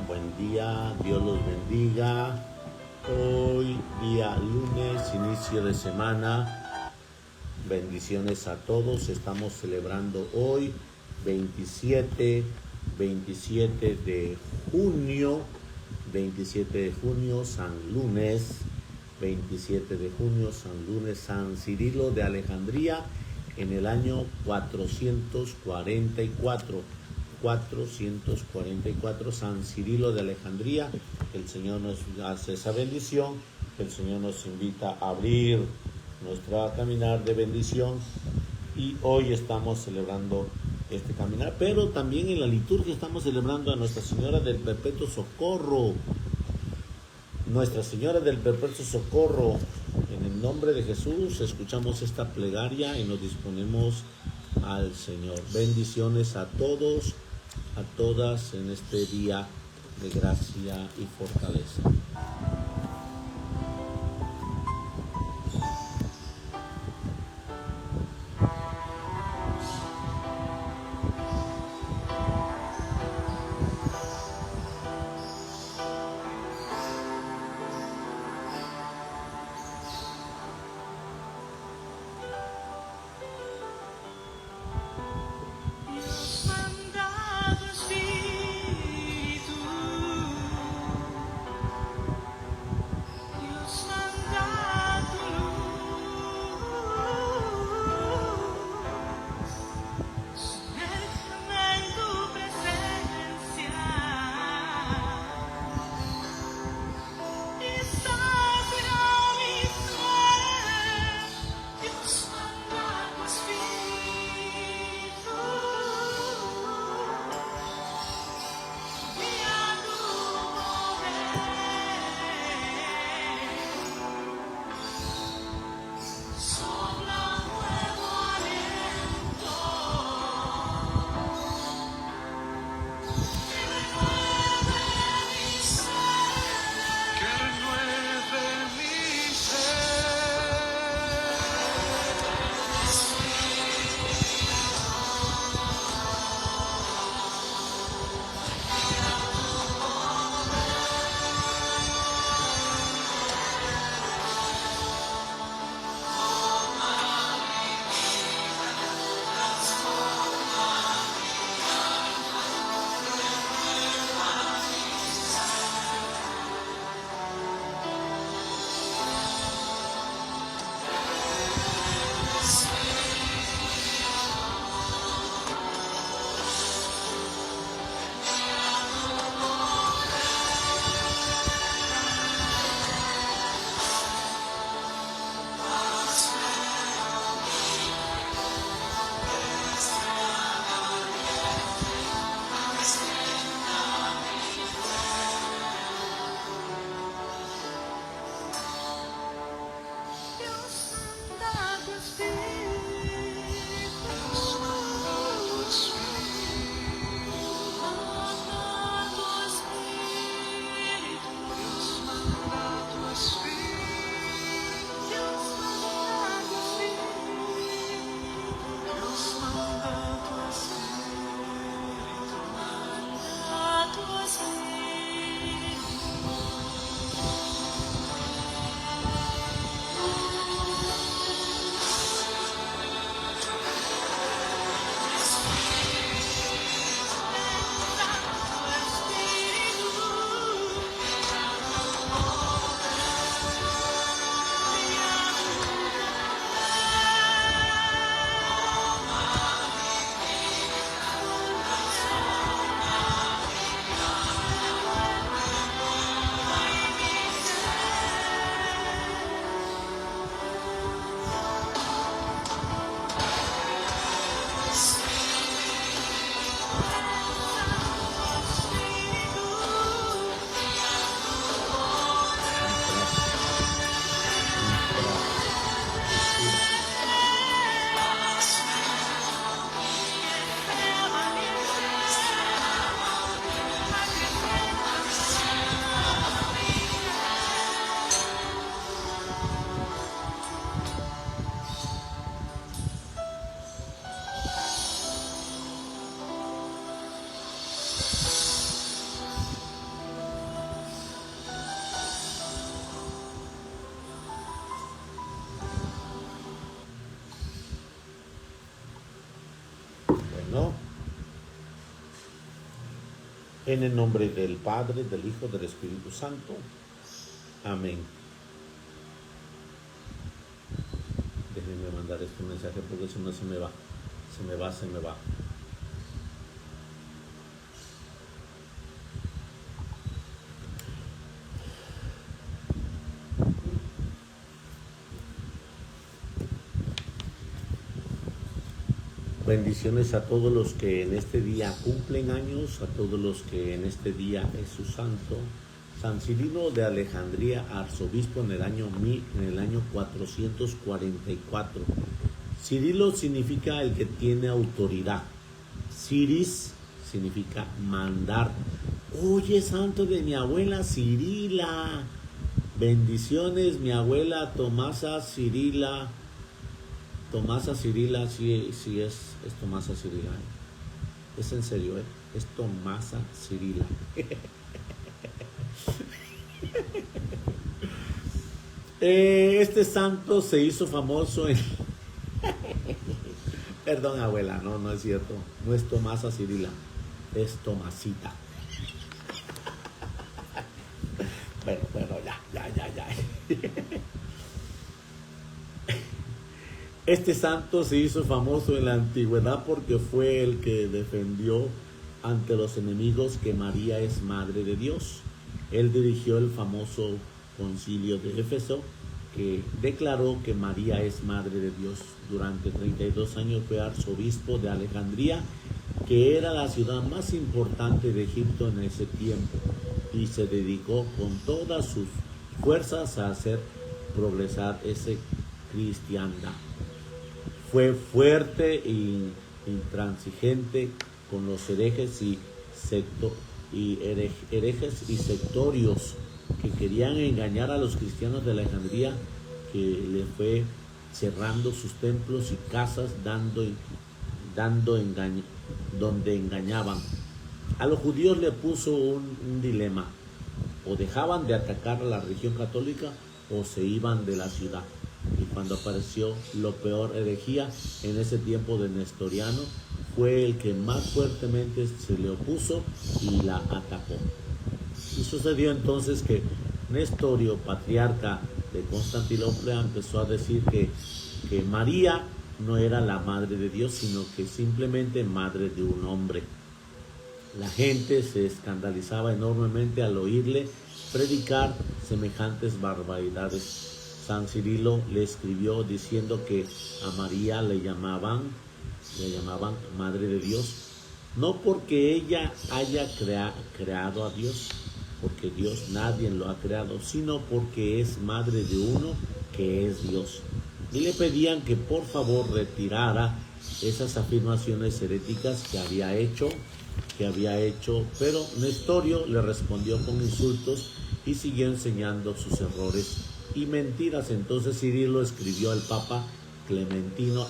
Buen día, Dios los bendiga. Hoy día lunes, inicio de semana. Bendiciones a todos. Estamos celebrando hoy 27 de junio, 27 de junio, San Lunes, 27 de junio, San Lunes, San Cirilo de Alejandría, en el año 444, San Cirilo de Alejandría. El Señor nos hace esa bendición, el Señor nos invita a abrir nuestro caminar de bendición y hoy estamos celebrando este caminar, pero también en la liturgia estamos celebrando a Nuestra Señora del Perpetuo Socorro. Nuestra Señora del Perpetuo Socorro, en el nombre de Jesús escuchamos esta plegaria y nos disponemos al Señor. Bendiciones a todos, a todas en este día de gracia y fortaleza. ¿no? En el nombre del Padre, del Hijo, del Espíritu Santo. Amén. Déjenme mandar este mensaje porque si no se me va. Se me va. Bendiciones a todos los que en este día cumplen años, a todos los que en este día es su santo. San Cirilo de Alejandría, arzobispo en el año 444. Cirilo significa el que tiene autoridad. Ciris significa mandar. Oye, santo de mi abuela Cirila. Bendiciones, mi abuela Tomasa Cirila. Tomasa Cirila, sí es Tomasa Cirila. Es en serio, es Tomasa Cirila. Este santo se hizo famoso en... Perdón, abuela, no es cierto. No es Tomasa Cirila, es Tomasita. Bueno, ya. Este santo se hizo famoso en la antigüedad porque fue el que defendió ante los enemigos que María es Madre de Dios. Él dirigió el famoso concilio de Éfeso, que declaró que María es Madre de Dios. Durante 32 años fue arzobispo de Alejandría, que era la ciudad más importante de Egipto en ese tiempo, y se dedicó con todas sus fuerzas a hacer progresar esa cristiandad. Fue fuerte e intransigente con los herejes y sectorios que querían engañar a los cristianos de Alejandría, que le fue cerrando sus templos y casas, donde engañaban. A los judíos le puso un dilema: o dejaban de atacar a la religión católica o se iban de la ciudad. Y cuando apareció lo peor herejía en ese tiempo de Nestoriano, fue el que más fuertemente se le opuso y la atacó. Y sucedió entonces que Nestorio, patriarca de Constantinopla, empezó a decir que María no era la madre de Dios, sino que simplemente madre de un hombre. La gente se escandalizaba enormemente al oírle predicar semejantes barbaridades. San Cirilo le escribió diciendo que a María le llamaban Madre de Dios, no porque ella haya creado a Dios, porque Dios nadie lo ha creado, sino porque es madre de uno que es Dios. Y le pedían que por favor retirara esas afirmaciones heréticas que había hecho, pero Nestorio le respondió con insultos y siguió enseñando sus errores y mentiras. Entonces Cirilo escribió al Papa Clementino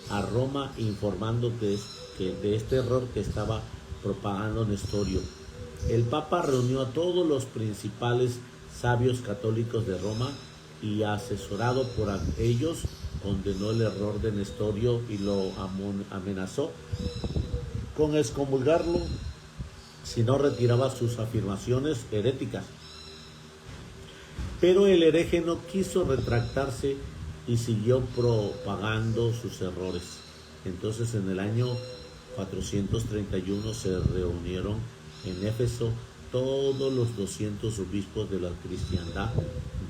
a Roma informando que de este error que estaba propagando Nestorio. El Papa reunió a todos los principales sabios católicos de Roma y, asesorado por ellos, condenó el error de Nestorio y lo amenazó con excomulgarlo si no retiraba sus afirmaciones heréticas. Pero el hereje no quiso retractarse y siguió propagando sus errores. Entonces, en el año 431 se reunieron en Éfeso todos los 200 obispos de la cristiandad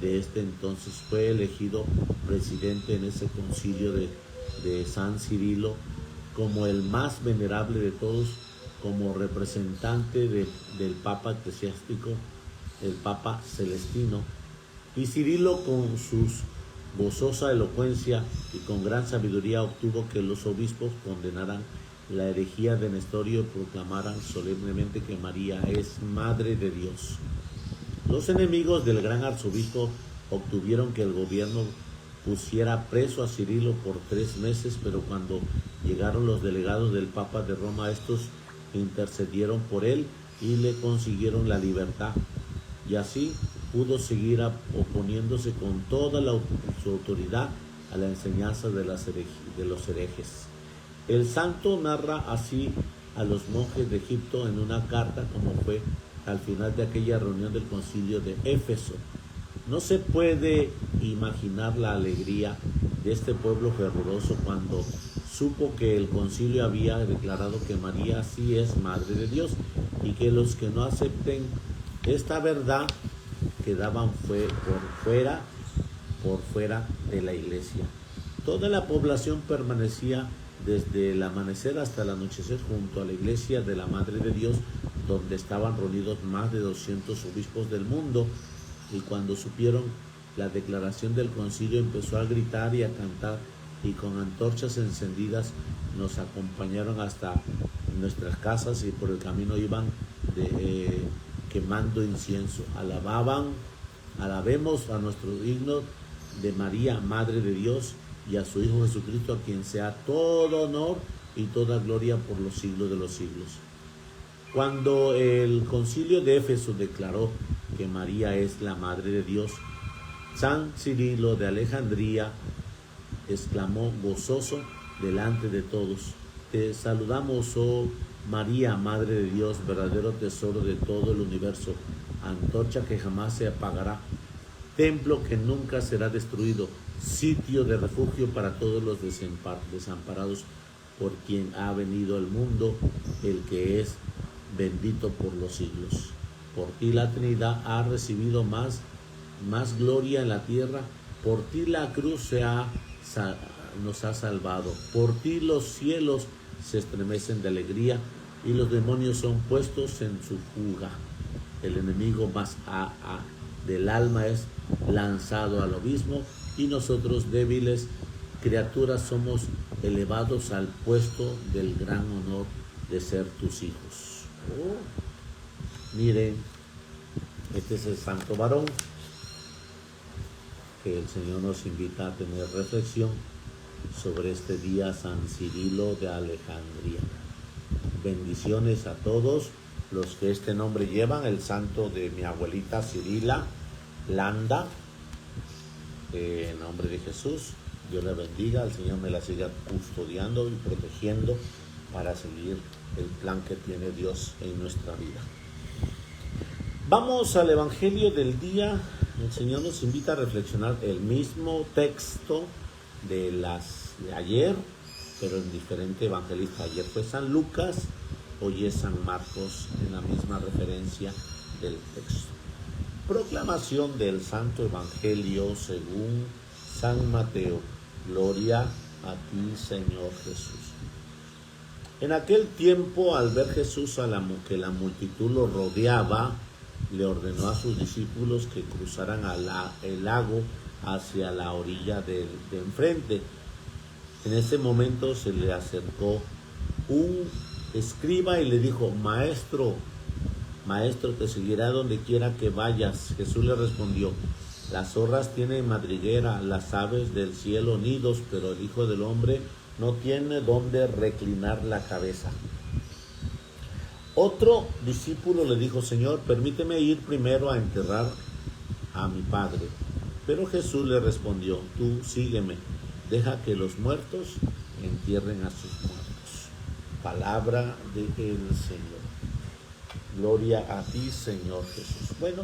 de este entonces. Fue elegido presidente en ese concilio de San Cirilo como el más venerable de todos, como representante del Papa eclesiástico, el Papa Celestino. Y Cirilo, con su gozosa elocuencia y con gran sabiduría, obtuvo que los obispos condenaran la herejía de Nestorio y proclamaran solemnemente que María es Madre de Dios. Los enemigos del gran arzobispo obtuvieron que el gobierno pusiera preso a Cirilo por 3 meses, pero cuando llegaron los delegados del Papa de Roma, estos intercedieron por él y le consiguieron la libertad. Y así pudo seguir oponiéndose con toda su autoridad a la enseñanza de los herejes. El santo narra así a los monjes de Egipto en una carta como fue al final de aquella reunión del concilio de Éfeso. No se puede imaginar la alegría de este pueblo fervoroso cuando supo que el concilio había declarado que María sí es Madre de Dios y que los que no acepten esta verdad quedaban por fuera de la iglesia. Toda la población permanecía desde el amanecer hasta el anochecer junto a la iglesia de la Madre de Dios, donde estaban reunidos más de 200 obispos del mundo, y cuando supieron la declaración del concilio empezó a gritar y a cantar, y con antorchas encendidas nos acompañaron hasta nuestras casas y por el camino iban quemando incienso. Alabemos a nuestro digno de María, Madre de Dios, y a su Hijo Jesucristo, a quien sea todo honor y toda gloria por los siglos de los siglos. Cuando el concilio de Éfeso declaró que María es la Madre de Dios, San Cirilo de Alejandría exclamó gozoso delante de todos: te saludamos, oh María, Madre de Dios, verdadero tesoro de todo el universo, antorcha que jamás se apagará, templo que nunca será destruido, sitio de refugio para todos los desamparados, por quien ha venido al mundo, el que es bendito por los siglos. Por ti la Trinidad ha recibido más gloria en la tierra, por ti la cruz nos ha salvado, por ti los cielos se estremecen de alegría y los demonios son puestos en su fuga. El enemigo más del alma es lanzado al abismo y nosotros, débiles criaturas, somos elevados al puesto del gran honor de ser tus hijos. Miren, este es el santo varón que el Señor nos invita a tener reflexión sobre este día, San Cirilo de Alejandría. Bendiciones a todos los que este nombre llevan, el santo de mi abuelita Cirila Landa. En nombre de Jesús, Dios la bendiga, el Señor me la siga custodiando y protegiendo para seguir el plan que tiene Dios en nuestra vida. Vamos al Evangelio del día. El Señor nos invita a reflexionar el mismo texto de ayer, pero en diferente evangelista. Ayer fue San Lucas, hoy es San Marcos, en la misma referencia del texto. Proclamación del Santo Evangelio según San Mateo. Gloria a ti, Señor Jesús. En aquel tiempo, al ver Jesús que la multitud lo rodeaba, le ordenó a sus discípulos que cruzaran el lago hacia la orilla de enfrente. En ese momento se le acercó un escriba y le dijo: Maestro, te seguirá donde quiera que vayas. Jesús le respondió: las zorras tienen madriguera, las aves del cielo nidos, pero el Hijo del Hombre no tiene dónde reclinar la cabeza. Otro discípulo le dijo: Señor, permíteme ir primero a enterrar a mi padre. Pero Jesús le respondió: tú sígueme, deja que los muertos entierren a sus muertos. Palabra del Señor. Gloria a ti, Señor Jesús. Bueno,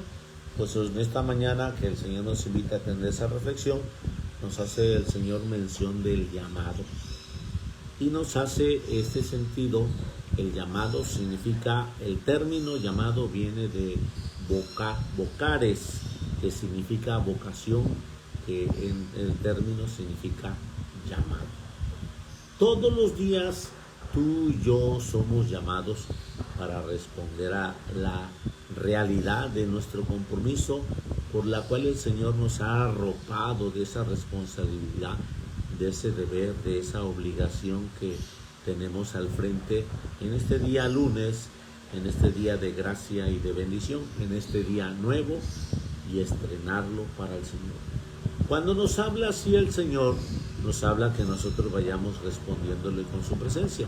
pues en esta mañana que el Señor nos invita a tener esa reflexión, nos hace el Señor mención del llamado. Y nos hace este sentido. El llamado significa, el término llamado viene de vocares, que significa vocación, que en el término significa llamado. Todos los días tú y yo somos llamados para responder a la realidad de nuestro compromiso, por la cual el Señor nos ha arropado de esa responsabilidad, de ese deber, de esa obligación que tenemos al frente en este día lunes, en este día de gracia y de bendición, en este día nuevo, y estrenarlo para el Señor. Cuando nos habla así el Señor, nos habla que nosotros vayamos respondiéndole con su presencia.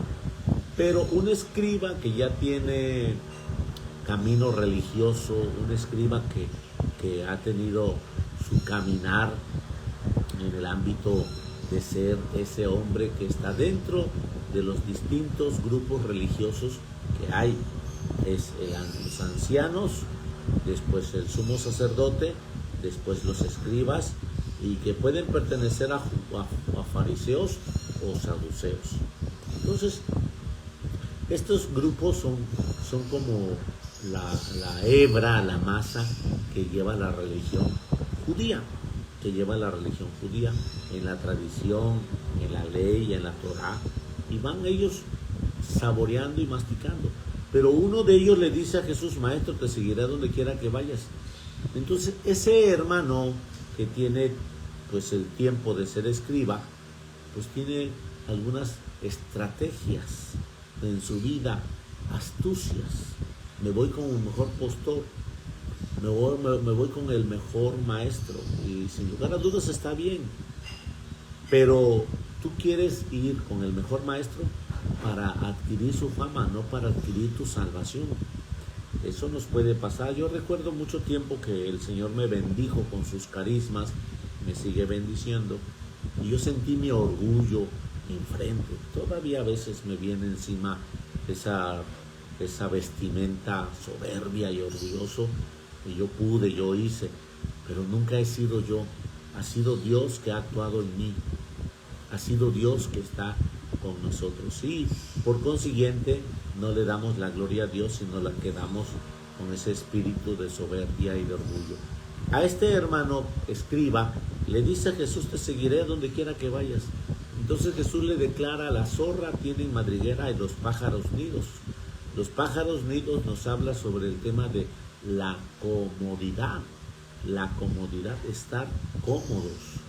Pero un escriba que ya tiene camino religioso, un escriba que ha tenido su caminar en el ámbito de ser ese hombre que está dentro de los distintos grupos religiosos que hay. Es los ancianos, después el sumo sacerdote, después los escribas, y que pueden pertenecer a fariseos o saduceos. Entonces, estos grupos son como la hebra, la masa que lleva la religión judía, en la tradición, en la ley, en la Torá, y van ellos saboreando y masticando. Pero uno de ellos le dice a Jesús: Maestro, te seguiré donde quiera que vayas. Entonces, ese hermano que tiene pues el tiempo de ser escriba, pues tiene algunas estrategias en su vida, astucias. Me voy con un mejor postor, me voy con el mejor maestro, y sin lugar a dudas está bien, pero tú quieres ir con el mejor maestro para adquirir su fama, no para adquirir tu salvación. Eso nos puede pasar. Yo recuerdo mucho tiempo que el Señor me bendijo con sus carismas, me sigue bendiciendo, y yo sentí mi orgullo enfrente. Todavía a veces me viene encima esa vestimenta soberbia y orgulloso, y yo hice, pero nunca he sido yo. Ha sido Dios que ha actuado en mí, ha sido Dios que está con nosotros, y por consiguiente no le damos la gloria a Dios, sino la que damos con ese espíritu de soberbia y de orgullo. A este hermano escriba le dice a Jesús: te seguiré donde quiera que vayas. Entonces Jesús le declara: la zorra tiene madriguera y los pájaros nidos. Los pájaros nidos nos habla sobre el tema de la comodidad, estar cómodos,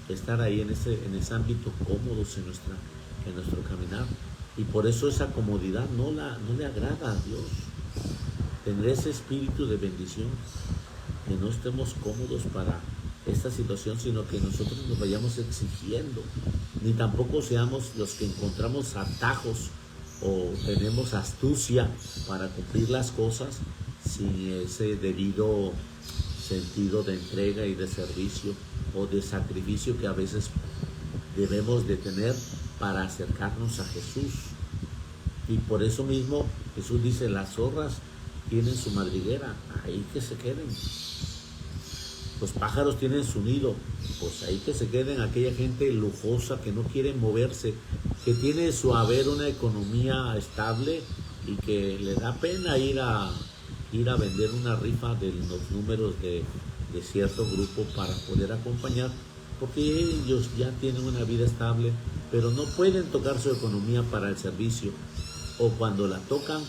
estar ahí en ese ámbito cómodos en nuestro caminar. Y por eso esa comodidad no le agrada a Dios. Tener ese espíritu de bendición, que no estemos cómodos para esta situación, sino que nosotros nos vayamos exigiendo, ni tampoco seamos los que encontramos atajos o tenemos astucia para cumplir las cosas sin ese debido sentido de entrega y de servicio o de sacrificio que a veces debemos de tener para acercarnos a Jesús. Y por eso mismo Jesús dice: las zorras tienen su madriguera, ahí que se queden. Los pájaros tienen su nido, pues ahí que se queden aquella gente lujosa que no quiere moverse, que tiene su haber una economía estable y que le da pena ir a vender una rifa de los números de cierto grupo para poder acompañar, porque ellos ya tienen una vida estable, pero no pueden tocar su economía para el servicio, o cuando la tocan,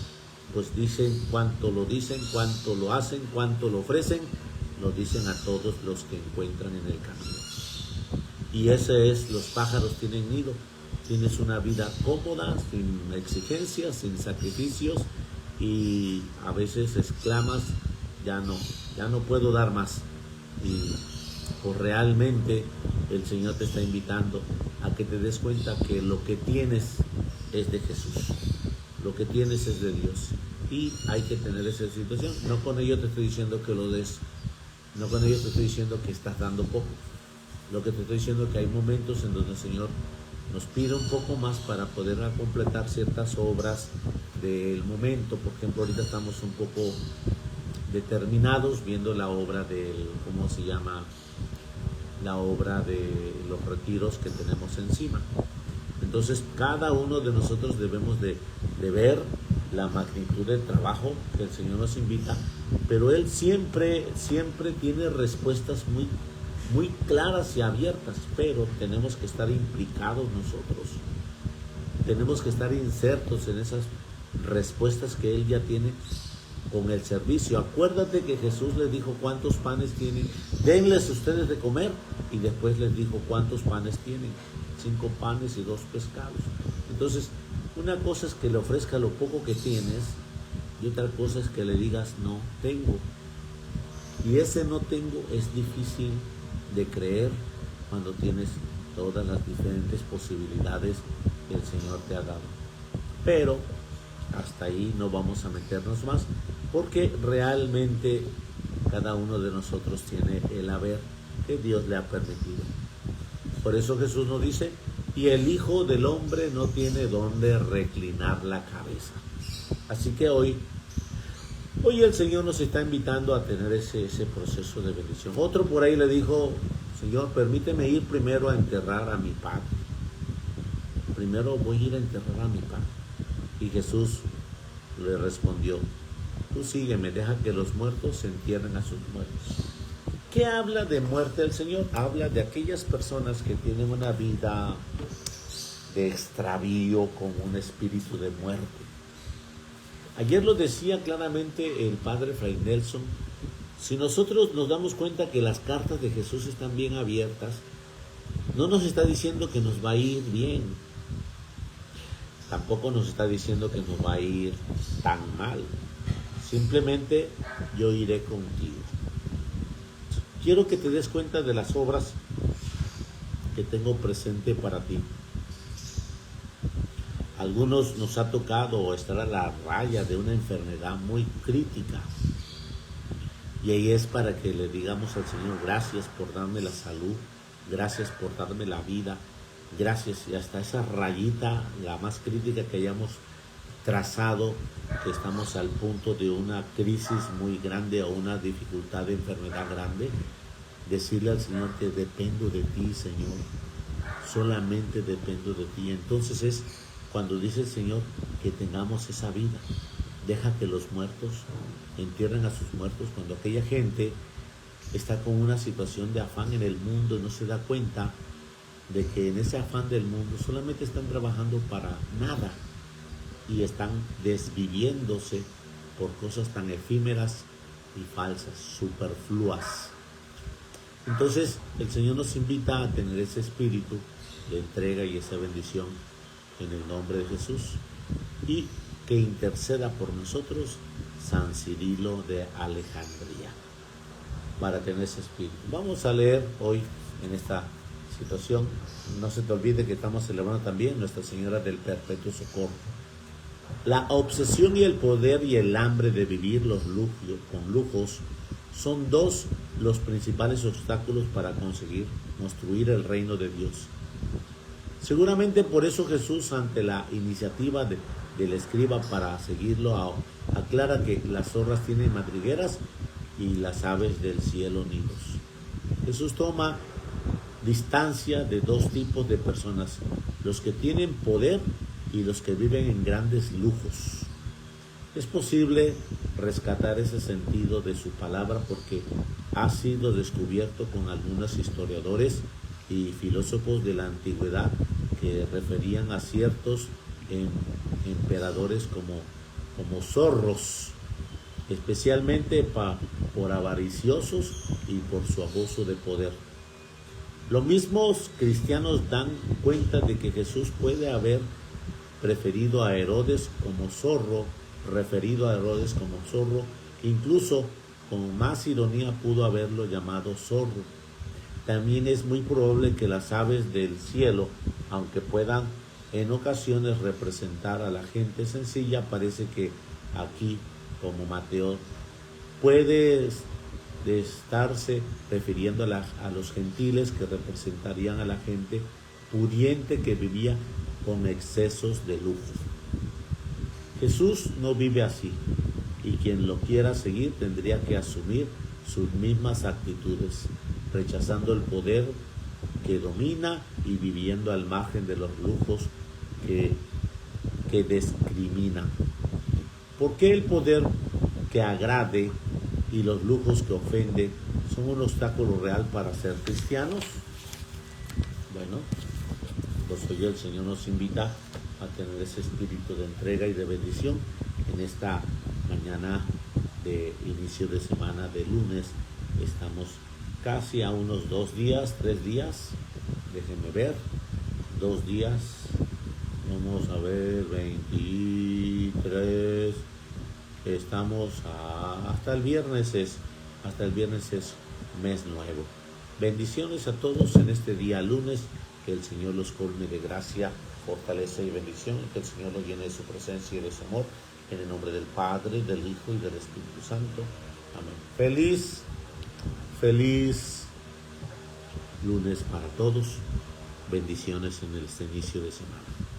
pues dicen cuánto lo hacen, cuánto lo ofrecen, lo dicen a todos los que encuentran en el camino. Y ese es: los pájaros tienen nido. Tienes una vida cómoda, sin exigencias, sin sacrificios, y a veces exclamas: ya no puedo dar más. Y pues realmente el Señor te está invitando a que te des cuenta que lo que tienes es de Jesús, lo que tienes es de Dios, y hay que tener esa situación. No con ello te estoy diciendo que lo des, no con ello te estoy diciendo que estás dando poco. Lo que te estoy diciendo es que hay momentos en donde el Señor nos pide un poco más para poder completar ciertas obras del momento. Por ejemplo, ahorita estamos un poco determinados viendo la obra ¿cómo se llama? La obra de los retiros que tenemos encima. Entonces, cada uno de nosotros debemos de ver la magnitud del trabajo que el Señor nos invita, pero Él siempre tiene respuestas muy claras y abiertas, pero tenemos que estar implicados nosotros, tenemos que estar insertos en esas respuestas que Él ya tiene con el servicio. Acuérdate que Jesús les dijo: ¿cuántos panes tienen? Denles ustedes de comer. Y después les dijo: ¿cuántos panes tienen? 5 panes y 2 pescados. Entonces, una cosa es que le ofrezca lo poco que tienes, y otra cosa es que le digas: no tengo. Y ese no tengo es difícil de creer cuando tienes todas las diferentes posibilidades que el Señor te ha dado. Pero hasta ahí no vamos a meternos más, porque realmente cada uno de nosotros tiene el haber que Dios le ha permitido. Por eso Jesús nos dice: y el Hijo del Hombre no tiene dónde reclinar la cabeza. Así que hoy el Señor nos está invitando a tener ese proceso de bendición. Otro por ahí le dijo: Señor, permíteme ir primero a enterrar a mi padre. Primero voy a ir a enterrar a mi padre. Y Jesús le respondió: tú sígueme, deja que los muertos se entierren a sus muertos. ¿Qué habla de muerte el Señor? Habla de aquellas personas que tienen una vida de extravío con un espíritu de muerte. Ayer lo decía claramente el padre Fray Nelson: si nosotros nos damos cuenta que las cartas de Jesús están bien abiertas, no nos está diciendo que nos va a ir bien, tampoco nos está diciendo que nos va a ir tan mal. Simplemente: yo iré contigo. Quiero que te des cuenta de las obras que tengo presente para ti. Algunos nos ha tocado estar a la raya de una enfermedad muy crítica. Y ahí es para que le digamos al Señor: gracias por darme la salud, gracias por darme la vida, gracias. Y hasta esa rayita, la más crítica que hayamos trazado, que estamos al punto de una crisis muy grande o una dificultad de enfermedad grande, decirle al Señor que dependo de ti, Señor, solamente dependo de ti. Entonces es cuando dice el Señor que tengamos esa vida. Deja que los muertos entierren a sus muertos. Cuando aquella gente está con una situación de afán en el mundo y no se da cuenta de que en ese afán del mundo solamente están trabajando para nada y están desviviéndose por cosas tan efímeras y falsas, superfluas. Entonces el Señor nos invita a tener ese espíritu de entrega y esa bendición en el nombre de Jesús, y que interceda por nosotros San Cirilo de Alejandría para tener ese espíritu. Vamos a leer hoy en esta situación. No se te olvide que estamos celebrando también Nuestra Señora del Perpetuo Socorro. La obsesión y el poder y el hambre de vivir con lujos son dos los principales obstáculos para conseguir construir el reino de Dios. Seguramente por eso Jesús, ante la iniciativa del escriba para seguirlo, aclara que las zorras tienen madrigueras y las aves del cielo nidos. Jesús toma distancia de dos tipos de personas: los que tienen poder y los que viven en grandes lujos. Es posible rescatar ese sentido de su palabra porque ha sido descubierto con algunos historiadores y filósofos de la antigüedad que referían a ciertos emperadores como zorros, especialmente por avariciosos y por su abuso de poder. Los mismos cristianos dan cuenta de que Jesús puede haber referido a Herodes como zorro, incluso con más ironía pudo haberlo llamado zorro. También es muy probable que las aves del cielo, aunque puedan en ocasiones representar a la gente sencilla, parece que aquí, como Mateo, puede estarse refiriendo a los gentiles, que representarían a la gente pudiente que vivía con excesos de lujo. Jesús no vive así, y quien lo quiera seguir tendría que asumir sus mismas actitudes, rechazando el poder que domina y viviendo al margen de los lujos que discriminan. ¿Por qué el poder que agrade y los lujos que ofenden son un obstáculo real para ser cristianos? Bueno, pues hoy el Señor nos invita a tener ese espíritu de entrega y de bendición en esta mañana de inicio de semana de lunes. Estamos casi a unos 3 días, déjenme ver, 2 días, vamos a ver, 23, estamos hasta el viernes es mes nuevo. Bendiciones a todos en este día lunes, que el Señor los colme de gracia, fortaleza y bendición, que el Señor los llene de su presencia y de su amor, en el nombre del Padre, del Hijo y del Espíritu Santo. Amén. Feliz lunes para todos. Bendiciones en este inicio de semana.